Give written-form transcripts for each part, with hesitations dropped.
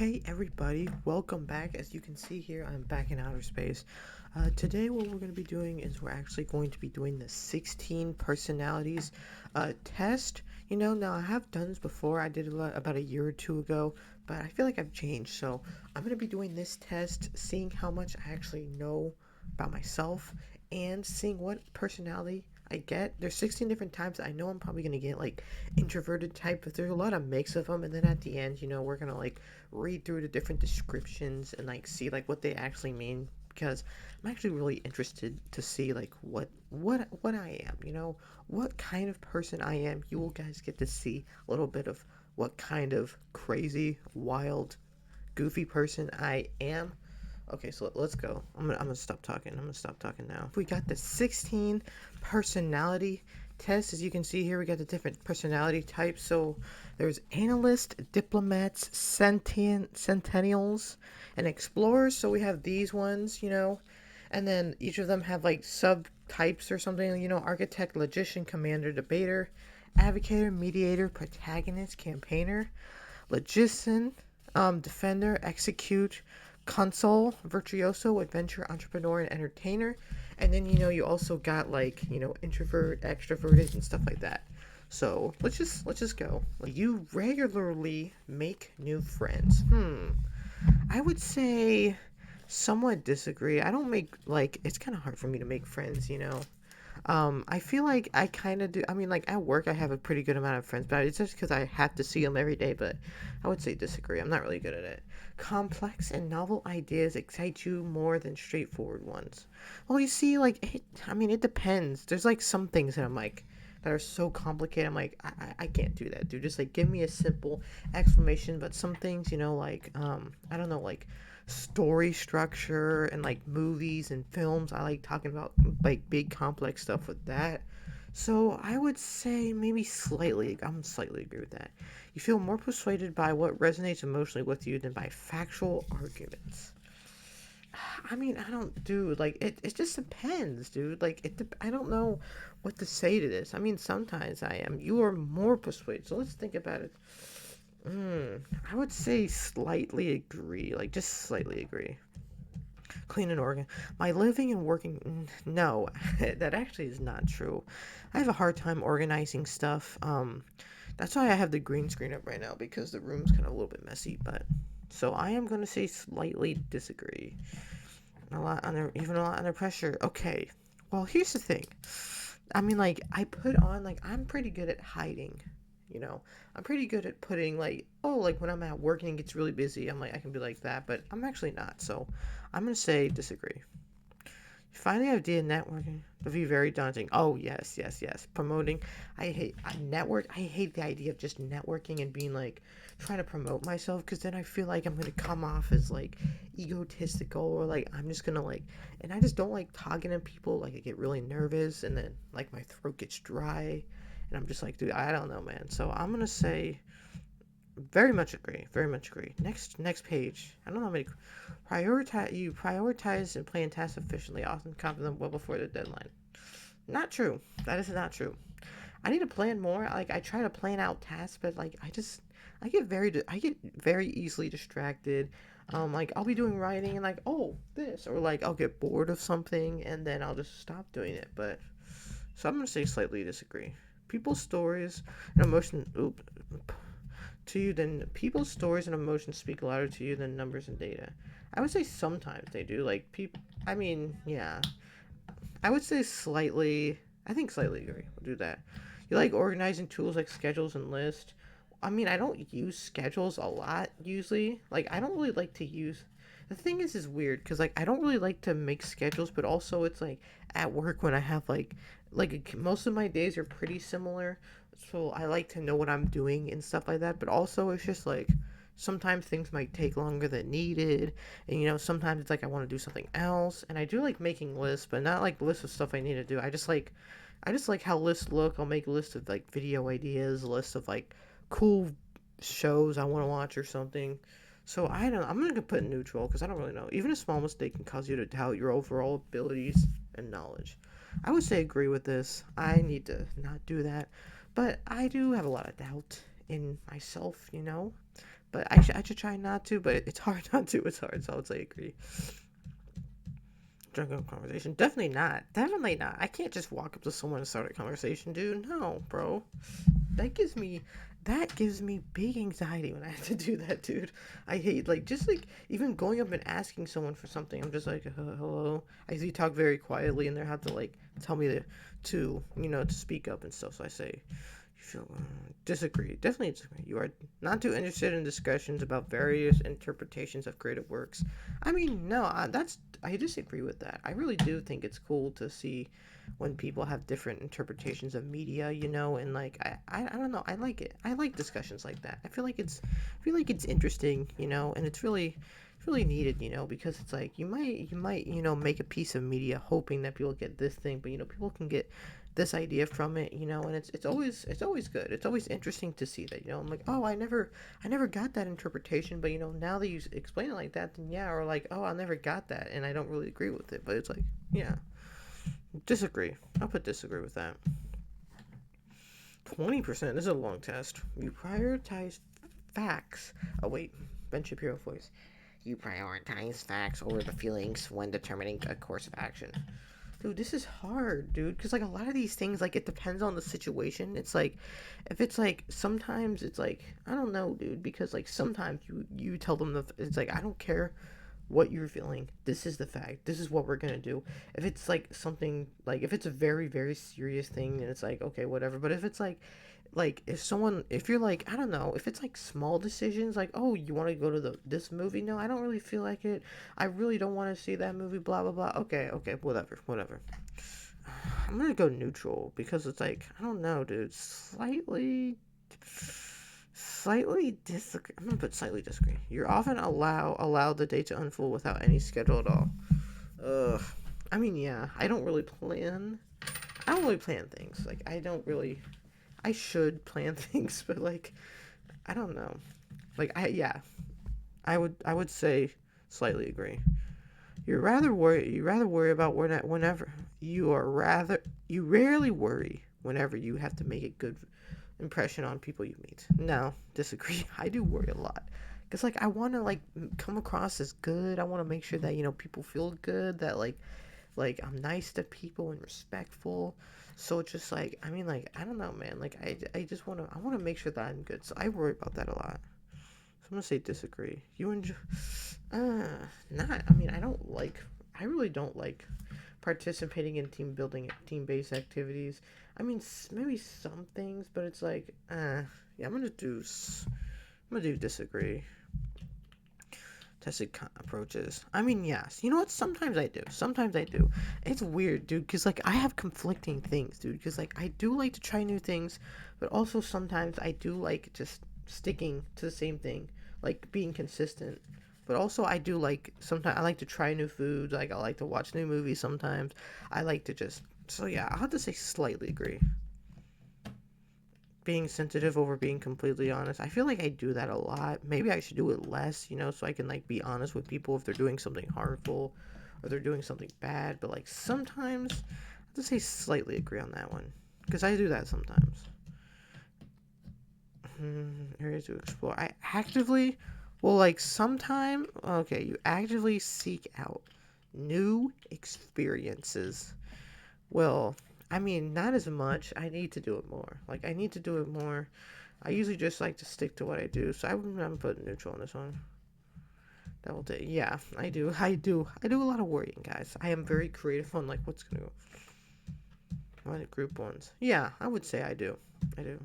Hey everybody, welcome back. As you can see here, I'm back in outer space. Today what we're going to be doing is we're actually going to be doing the 16 personalities test. Now I have done this before. I did it about a year or two ago, but I feel like I've changed. So I'm going to be doing this test, seeing how much I actually know about myself and seeing what personality I get. There's 16 different types. I know I'm probably going to get like introverted type, but there's a lot of mix of them. And then at the end, we're going to like read through the different descriptions and like see like what they actually mean because I'm actually really interested to see like what I am, what kind of person I am. You will guys get to see a little bit of what kind of crazy, wild, goofy person I am. Okay, so let's go. I'm gonna stop talking. I'm gonna stop talking now. We got the 16 personality test. As you can see here, we got the different personality types. So there's analyst, diplomats, centennials, and explorers. So we have these ones, and then each of them have like subtypes or something. Architect, logician, commander, debater, advocator, mediator, protagonist, campaigner, logician, defender, execute, console, virtuoso, adventure, entrepreneur, and entertainer. And then you also got like introvert, extroverted, and stuff like that. So let's just go. Like, you regularly make new friends. I would say somewhat disagree. I don't make like it's kind of hard for me to make friends. I feel like I kind of do. I mean, like at work, I have a pretty good amount of friends, but it's just because I have to see them every day. But I would say disagree. I'm not really good at it. Complex and novel ideas excite you more than straightforward ones. Well, you see, I mean, it depends. There's like some things that I'm like, that are so complicated. I'm like, I can't do that, dude. Just like give me a simple explanation. But some things, I don't know, like story structure and like movies and films. I like talking about like big complex stuff with that. So I would say maybe slightly. I'm slightly agree with that. You feel more persuaded by what resonates emotionally with you than by factual arguments. I mean, I don't, dude. Like it just depends, dude. Like I don't know what to say to this. I mean, sometimes I am. You are more persuaded. So let's think about it. I would say slightly agree. Like just slightly agree. Clean and organ. My living and working. No, that actually is not true. I have a hard time organizing stuff. That's why I have the green screen up right now because the room's kind of a little bit messy. But so I am gonna say slightly disagree. Even a lot under pressure. Okay. Well, here's the thing. I mean, like, I put on, like, I'm pretty good at hiding, you know? I'm pretty good at putting, like, oh, like, when I'm at work and it gets really busy, I'm like, I can be like that, but I'm actually not, so I'm gonna say disagree. Finding idea networking to be very daunting. Oh, yes, yes, yes. Promoting. I hate the idea of just networking and being, like, trying to promote myself, because then I feel like I'm gonna come off as, like, egotistical, or, like, I'm just gonna, like, and I just don't like talking to people. Like, I get really nervous, and then, like, my throat gets dry, and I'm just like, dude, I don't know, man. So I'm gonna say very much agree. Very much agree. Next page. I don't know how many. Prioritize and plan tasks efficiently, often complete them well before the deadline. Not true. That is not true. I need to plan more. Like, I try to plan out tasks, but like I get very easily distracted. Like, I'll be doing writing and like, oh, this, or like I'll get bored of something and then I'll just stop doing it. But so I'm gonna say slightly disagree. People's stories and emotion. Oop, to you than people's stories and emotions speak louder to you than numbers and data. I would say sometimes they do. Like, people. I mean, yeah. I would say slightly. I think slightly agree. We'll do that. You like organizing tools like schedules and lists. I mean, I don't use schedules a lot usually. Like, I don't really like to use. The thing is weird because like I don't really like to make schedules, but also it's like at work when I have like most of my days are pretty similar, so I like to know what I'm doing and stuff like that. But also it's just like sometimes things might take longer than needed, and sometimes it's like I want to do something else, and I do like making lists, but not like lists of stuff I need to do. I just like how lists look. I'll make lists of like video ideas, lists of like cool shows I want to watch or something. So I don't. I'm gonna put neutral because I don't really know. Even a small mistake can cause you to doubt your overall abilities and knowledge. I would say agree with this. I need to not do that, but I do have a lot of doubt in myself. But I should try not to, but it's hard not to. It's hard, so I would say agree. Drunk up conversation. Definitely not. Definitely not. I can't just walk up to someone and start a conversation, dude. No, bro. That gives me that gives me big anxiety when I have to do that, dude. I hate like just like even going up and asking someone for something. I'm just like, hello. I usually talk very quietly, and they have to like tell me to speak up and stuff. So I say, you feel disagree. Definitely disagree. You are not too interested in discussions about various interpretations of creative works. I mean, no, I disagree with that. I really do think it's cool to see when people have different interpretations of media, and like I don't know, I like it. I like discussions like that. I feel like it's interesting, and it's really needed, because it's like you might make a piece of media hoping that people get this thing, but people can get this idea from it, and it's always good. It's always interesting to see that, I'm like, oh, I never got that interpretation, but now that you explain it like that, then yeah, or like, oh, I never got that, and I don't really agree with it, but it's like, yeah, disagree. I'll put disagree with that. 20%. This is a long test. You prioritize facts. Oh wait, Ben Shapiro voice. You prioritize facts over the feelings when determining a course of action. Dude, this is hard, dude, because like a lot of these things, like it depends on the situation. It's like, if it's like sometimes it's like I don't know, dude, because like sometimes you tell them it's like I don't care what you're feeling. This is the fact. This is what we're gonna do. If it's like something like if it's a very very serious thing, and it's like okay whatever. But if it's like if you're like I don't know, if it's like small decisions like oh you want to go to this movie, no I don't really feel like it, I really don't want to see that movie, blah blah blah, okay whatever. I'm gonna go neutral because it's like I don't know, dude, slightly disagree. I'm gonna put slightly disagree. You're often allow the day to unfold without any schedule at all. Ugh. I mean, yeah, I don't really plan things. Like, I don't really. I should plan things, but like, I don't know. Like, yeah, I would say slightly agree. You rather worry about whenever you rarely worry whenever you have to make a good impression on people you meet. No, disagree. I do worry a lot. Cause like I want to like come across as good. I want to make sure that people feel good. That like I'm nice to people and respectful. So it's just like I mean like I don't know, man. Like I want to make sure that I'm good. So I worry about that a lot. So I'm gonna say disagree. You enjoy? Uh, not. I mean I really don't like participating in team building, team based activities. I mean, maybe some things, but it's like, yeah, I'm gonna do disagree. Tested approaches. I mean, yes. You know what? Sometimes I do. Sometimes I do. It's weird, dude, because like I have conflicting things, dude. Because like I do like to try new things, but also sometimes I do like just sticking to the same thing, like being consistent. But also I do like sometimes I like to try new foods. Like I like to watch new movies sometimes. I like to just so yeah. I'll have to say slightly agree. Being sensitive over being completely honest. I feel like I do that a lot. Maybe I should do it less, so I can like be honest with people if they're doing something harmful or they're doing something bad. But like sometimes, I have to say slightly agree on that one because I do that sometimes. Areas to explore. I actively, well, like sometime. Okay, you actively seek out new experiences. Well, I mean, not as much. I need to do it more. Like, I need to do it more. I usually just like to stick to what I do, so I'm gonna put neutral on this one. That will do. Yeah, I do. I do a lot of worrying, guys. I am very creative on like what's gonna go. What group ones? Yeah, I would say I do. I do.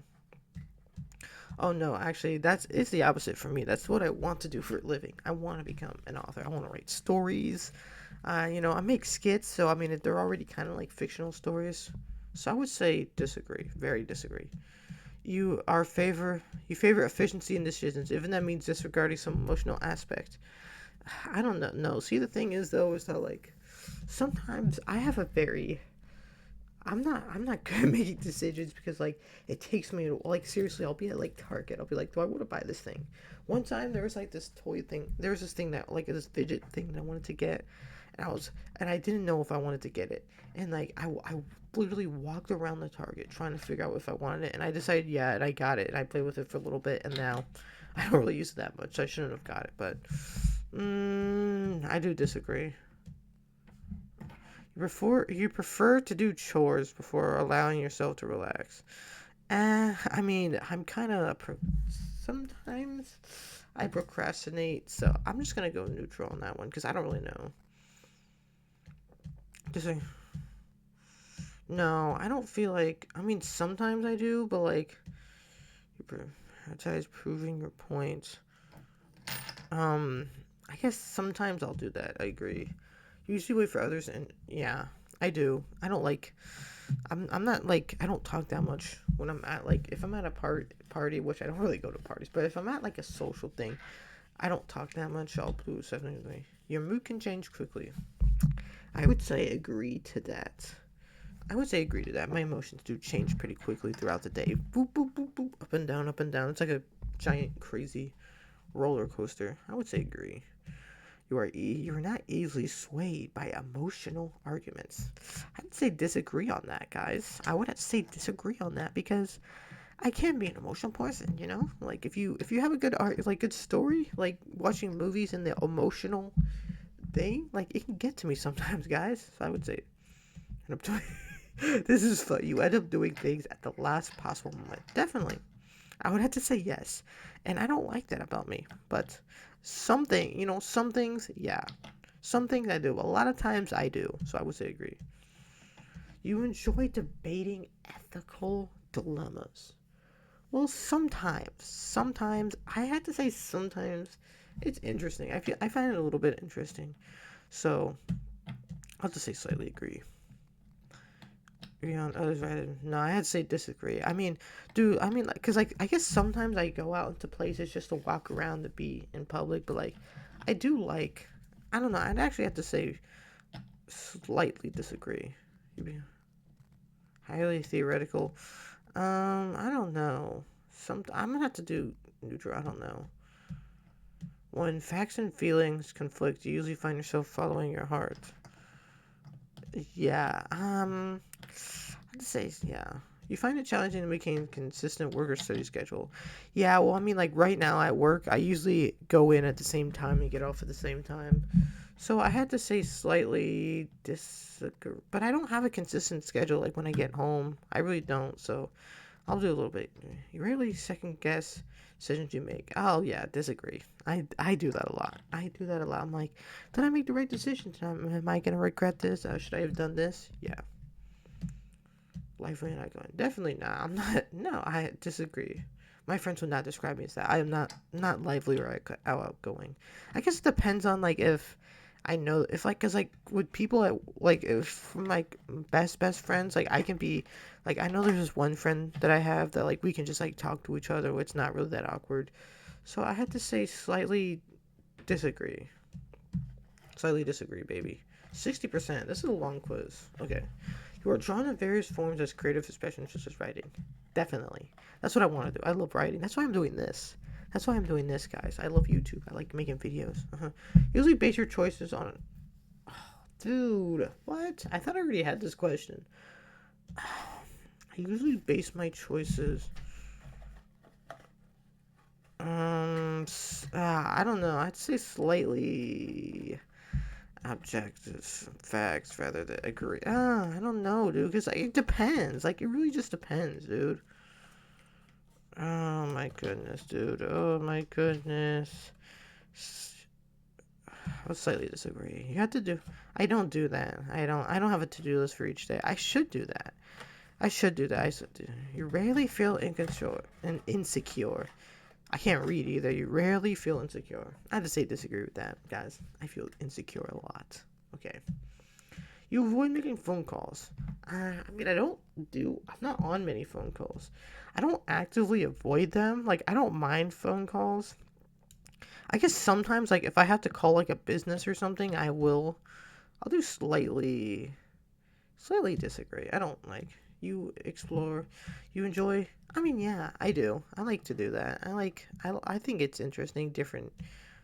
Oh no, actually, it's the opposite for me. That's what I want to do for a living. I want to become an author. I want to write stories. I make skits, so I mean they're already kind of like fictional stories. So I would say disagree. Very disagree. You favor efficiency in decisions, even that means disregarding some emotional aspect. I don't know. No, see the thing is though is that like sometimes I have a very I'm not good at making decisions because like it takes me like seriously I'll be at like Target, I'll be like do I want to buy this thing. One time there was like this toy thing, there was this thing that like this fidget thing that I wanted to get, and I didn't know if I wanted to get it, and like I literally walked around the Target trying to figure out if I wanted it, and I decided yeah, and I got it, and I played with it for a little bit, and now I don't really use it that much. I shouldn't have got it, but I do disagree. You prefer to do chores before allowing yourself to relax. I mean, I'm kind of sometimes I procrastinate, so I'm just gonna go neutral on that one because I don't really know. Just like, no, I don't feel like. I mean, sometimes I do, but like you prioritize proving your point. Um, I guess sometimes I'll do that. I agree. Usually wait for others, and yeah, I do. I don't like. I'm not like I don't talk that much when I'm at like if I'm at a party, which I don't really go to parties, but if I'm at like a social thing, I don't talk that much. I'll do something. Your mood can change quickly. I would say agree to that. I would say agree to that. My emotions do change pretty quickly throughout the day. Boop boop boop boop, up and down, up and down. It's like a giant crazy roller coaster. I would say agree. You're not easily swayed by emotional arguments. I'd say disagree on that, guys. I would have to say disagree on that because I can be an emotional person, you know? Like if you have a good art like good story, like watching movies and the emotional thing, like it can get to me sometimes, guys. So I would say end up doing this is fun. You end up doing things at the last possible moment. Definitely. I would have to say yes. And I don't like that about me. But some things, yeah. Some things I do. A lot of times I do. So I would say agree. You enjoy debating ethical dilemmas. Well, sometimes. Sometimes. I had to say sometimes it's interesting. I find it a little bit interesting. So I'll just say slightly agree. Agree on others right? No, I had to say disagree. I mean, dude, I mean, like, cause like I guess sometimes I go out into places just to walk around to be in public, but like, I do like, I don't know. I'd actually have to say slightly disagree. You'd be highly theoretical. I don't know. I'm gonna have to do neutral. I don't know. When facts and feelings conflict, you usually find yourself following your heart. Yeah. I'd say yeah. You find it challenging to maintain consistent work or study schedule. Yeah, well, I mean, like right now at work, I usually go in at the same time and get off at the same time. So I had to say slightly disagree, but I don't have a consistent schedule like when I get home. I really don't. So I'll do a little bit. You rarely second guess decisions you make. Oh yeah, disagree. I do that a lot. I do that a lot. I'm like, did I make the right decision? Am I gonna regret this? Should I have done this? Yeah. Lively and outgoing. Definitely not. I'm not. No, I disagree. My friends would not describe me as that. I am not lively or outgoing. I guess it depends on like if I know if like cause like with people at like if from like best friends like I can be like I know there's this one friend that I have that like we can just like talk to each other. It's not really that awkward. So I had to say slightly disagree. Slightly disagree, baby. 60%. This is a long quiz. Okay. You are drawn to various forms as creative expression, such as writing. Definitely. That's what I want to do. I love writing. That's why I'm doing this. That's why I'm doing this, guys. I love YouTube. I like making videos. Usually base your choices on. Oh, dude, what? I thought I already had this question. I usually base my choices. I don't know. I'd say slightly objective facts rather than agree. I don't know, dude. Cause like, it depends. Like it really just depends, dude. Oh my goodness, dude. Oh my goodness. I would slightly disagree. You have to do. I don't do that. I don't have a to-do list for each day. I should do that. I should do that. I should do. You rarely feel insecure and insecure. I can't read either. You rarely feel insecure. I have to say disagree with that, guys. I feel insecure a lot. Okay. You avoid making phone calls. I mean, I'm not on many phone calls. I don't actively avoid them. Like, I don't mind phone calls. I guess sometimes, like, if I have to call, like, a business or something, I'll do slightly disagree. I don't like, you explore, you enjoy. I mean, yeah, I do. I like to do that. I think it's interesting, different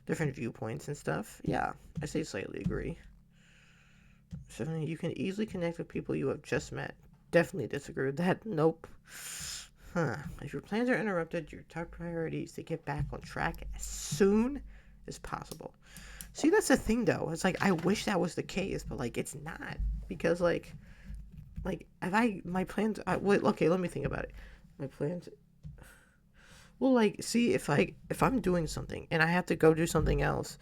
viewpoints and stuff. Yeah, I say slightly agree. Certainly, you can easily connect with people you have just met. Definitely disagree with that. Nope. Huh. If your plans are interrupted, your top priority is to get back on track as soon as possible. See, that's the thing, though. It's like I wish that was the case, but like it's not because like if I my plans. Wait, okay, let me think about it. My plans. Well, like, see, if I'm doing something and I have to go do something else,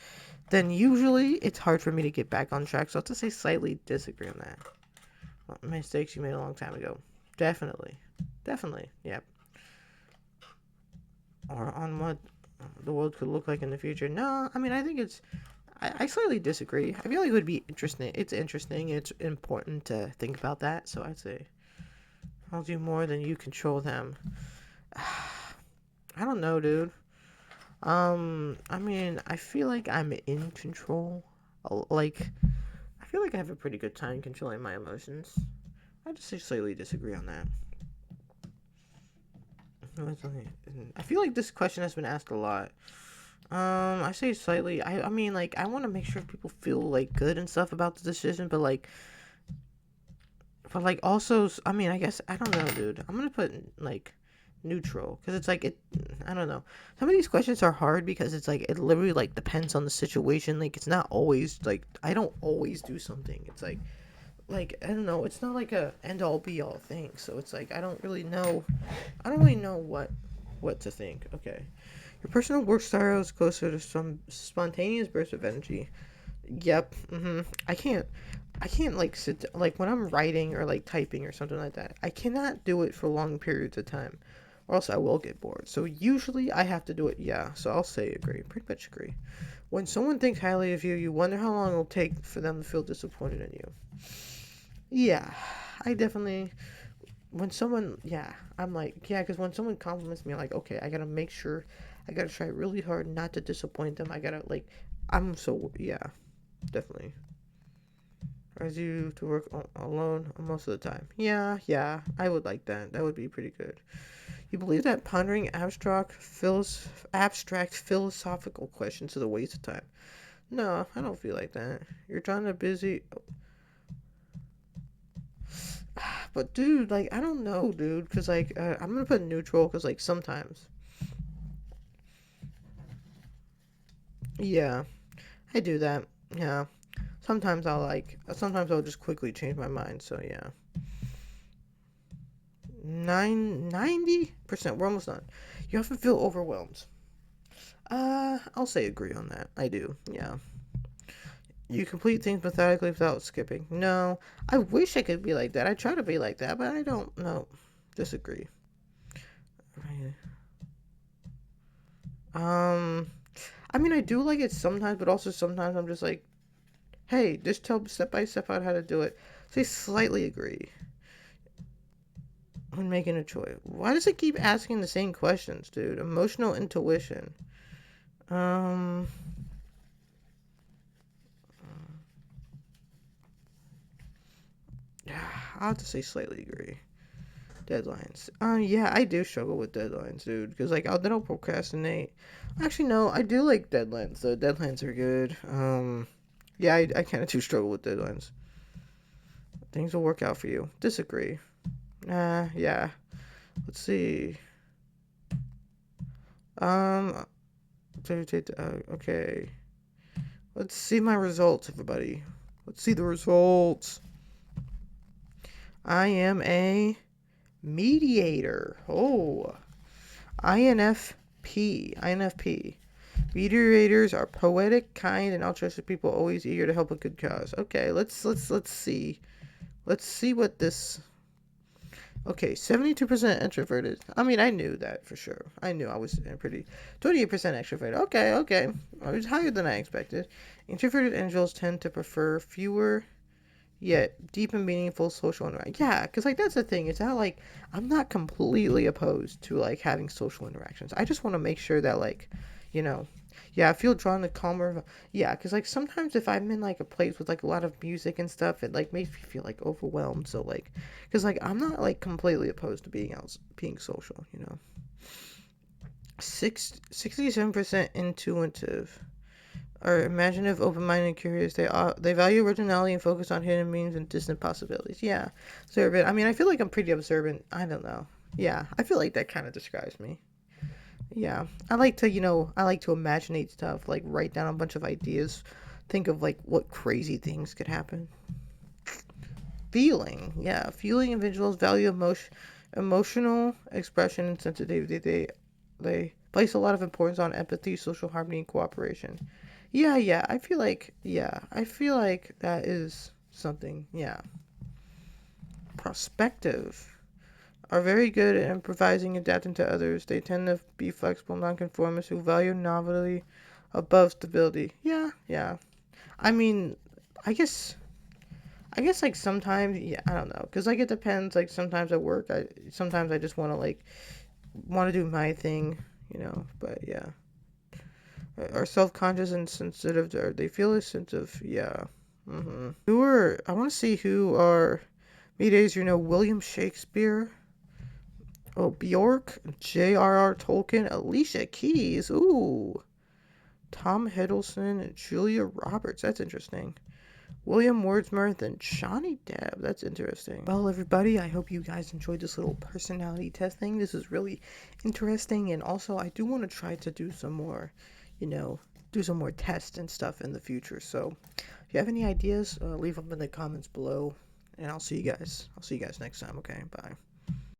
then usually it's hard for me to get back on track. So I have to say slightly disagree on that. Well, mistakes you made a long time ago. Definitely. Definitely. Yep. Or on what the world could look like in the future. No, I mean, I think it's. I slightly disagree. I feel like it would be interesting. It's interesting. It's important to think about that. So I'd say I'll do more than you control them. I don't know, dude. I mean, I feel like I'm in control. Like, I feel like I have a pretty good time controlling my emotions. I just slightly disagree on that. I feel like this question has been asked a lot. I say slightly. I mean, like, I want to make sure people feel like good and stuff about the decision, but also, I mean, I guess I don't know, dude. I'm gonna put like neutral because it's like it. I don't know. Some of these questions are hard because it's like it literally like depends on the situation. Like it's not always like I don't always do something. It's like I don't know. It's not like a end all be all thing. So it's like I don't really know. I don't really know what to think. Okay, your personal work style is closer to some spontaneous burst of energy. Yep. I can't like sit like when I'm writing or like typing or something like that. I cannot do it for long periods of time, or else I will get bored. So usually I have to do it. Yeah. So I'll say agree. Pretty much agree. When someone thinks highly of you, you wonder how long it'll take for them to feel disappointed in you. Yeah. I definitely. When someone, yeah, I'm like, yeah, because when someone compliments me, I'm like, okay, I gotta make sure, I gotta try really hard not to disappoint them. I gotta like, I'm so yeah, definitely. As you to work alone most of the time. Yeah, yeah, I would like that. That would be pretty good. You believe that pondering abstract philosophical questions is a waste of time? No, I don't feel like that. You're trying to busy, but dude, like I don't know, dude, because like I'm gonna put neutral because like sometimes, yeah, I do that. Yeah, sometimes I'll just quickly change my mind. So yeah, 90%. We're almost done. You often feel overwhelmed. I'll say agree on that. I do. Yeah. You complete things methodically without skipping. No, I wish I could be like that. I try to be like that, but I don't. No, disagree. Um, I mean, I do like it sometimes, but also sometimes I'm just like, hey, just tell step by step out how to do it. So I slightly agree when making a choice. Why does it keep asking the same questions, dude? Emotional intuition. Um, I'll have to say slightly agree. Deadlines. Yeah, I do struggle with deadlines, dude. Because like then I'll procrastinate. Actually, no, I do like deadlines. The deadlines are good. Yeah, I kind of do struggle with deadlines. Things will work out for you. Disagree. Yeah. Let's see. Um, okay. Let's see my results, everybody. Let's see the results. I am a mediator. Oh, INFP. INFP. Mediators are poetic, kind, and altruistic people, always eager to help a good cause. Okay, let's see. Let's see what this. Okay, 72% introverted. I mean, I knew that for sure. I knew I was pretty. 28% extroverted. Okay. I was higher than I expected. Introverted angels tend to prefer fewer yet deep and meaningful social interaction. Yeah, because like that's the thing. It's not like I'm not completely opposed to like having social interactions. I just want to make sure that like, you know, yeah, I feel drawn to calmer. Yeah, because like sometimes if I'm in like a place with like a lot of music and stuff, it like makes me feel like overwhelmed. So like, because like I'm not like completely opposed to being social. 67% intuitive are imaginative, open-minded, and curious. They value originality and focus on hidden meanings and distant possibilities. Yeah, observant. I mean, I feel like I'm pretty observant. I don't know. Yeah, I feel like that kind of describes me. Yeah, I like to, I like to imaginate stuff, like write down a bunch of ideas, think of like what crazy things could happen. Feeling, yeah, feeling individuals value emotional expression and sensitivity. They place a lot of importance on empathy, social harmony, and cooperation. Yeah, I feel like that is something. Yeah, prospective are very good at improvising, adapting to others. They tend to be flexible, nonconformists who value novelty above stability. Yeah. I mean, I guess like sometimes, yeah, I don't know, cause like it depends. Like sometimes at work, sometimes I just want to do my thing, But yeah, are self conscious and sensitive. Or they feel a sense of yeah. I want to see who are mediators. William Shakespeare. Oh, Bjork, J.R.R. Tolkien, Alicia Keys. Ooh, Tom Hiddleston and Julia Roberts. That's interesting. William Wordsworth and Johnny Depp. That's interesting. Well, everybody, I hope you guys enjoyed this little personality test thing. This is really interesting, and also I do want to try to do some more, you know, do some more tests and stuff in the future. So, if you have any ideas, leave them in the comments below, and I'll see you guys. I'll see you guys next time. Okay, bye.